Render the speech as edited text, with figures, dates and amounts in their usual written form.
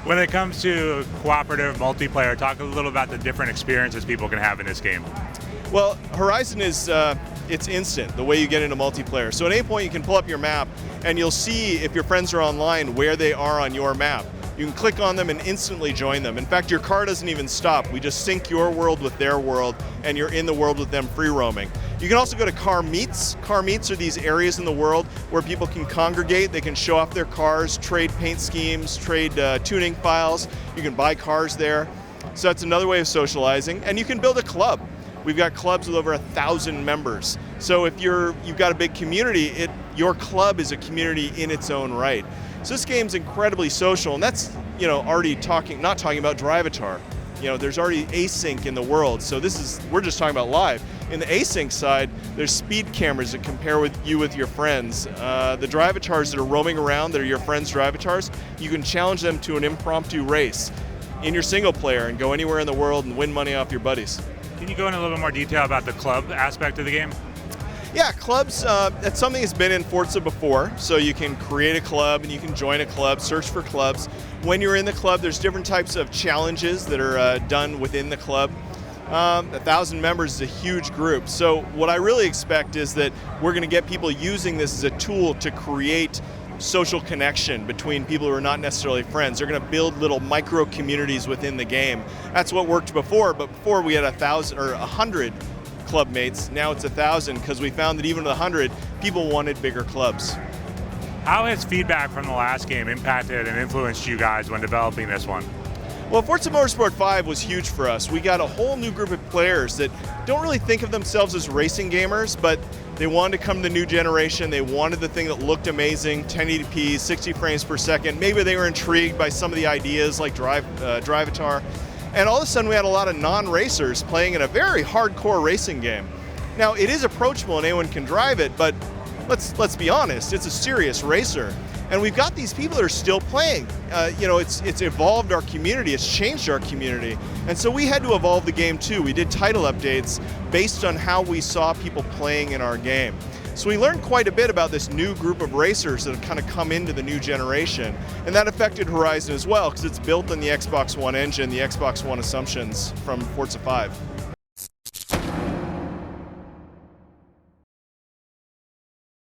When it comes to cooperative multiplayer, talk a little about the different experiences people can have in this game. Well, Horizon is it's instant, the way you get into multiplayer. So at any point you can pull up your map and you'll see if your friends are online where they are on your map. You can click on them and instantly join them. In fact, your car doesn't even stop. We just sync your world with their world and you're in the world with them free roaming. You can also go to car meets. Car meets are these areas in the world where people can congregate. They can show off their cars, trade paint schemes, trade tuning files. You can buy cars there. So that's another way of socializing. And you can build a club. We've got clubs with over 1,000 members. So if you've got a big community, your club is a community in its own right. So this game's incredibly social, and that's already not talking about Drivatar. There's already async in the world, so we're just talking about live. In the async side, there's speed cameras that compare with your friends. The Drivatars that are roaming around, that are your friends' Drivatars, you can challenge them to an impromptu race in your single player and go anywhere in the world and win money off your buddies. Can you go into a little bit more detail about the club aspect of the game? Yeah, clubs, that's something that's been in Forza before, so you can create a club and you can join a club, search for clubs. When you're in the club, there's different types of challenges that are done within the club. 1,000 members is a huge group, so what I really expect is that we're going to get people using this as a tool to create social connection between people who are not necessarily friends. They're going to build little micro communities within the game. That's what worked before, but before we had 1,000 or 100 club mates. Now it's 1,000 because we found that even with 100, people wanted bigger clubs. How has feedback from the last game impacted and influenced you guys when developing this one? Well, Forza Motorsport 5 was huge for us. We got a whole new group of players that don't really think of themselves as racing gamers, but they wanted to come to the new generation. They wanted the thing that looked amazing, 1080p, 60 frames per second. Maybe they were intrigued by some of the ideas like Drivatar. And all of a sudden we had a lot of non-racers playing in a very hardcore racing game. Now it is approachable and anyone can drive it, but let's be honest, it's a serious racer. And we've got these people that are still playing. It's evolved our community, it's changed our community. And so we had to evolve the game too. We did title updates based on how we saw people playing in our game. So we learned quite a bit about this new group of racers that have kind of come into the new generation. And that affected Horizon as well, because it's built on the Xbox One engine, the Xbox One assumptions from Forza 5.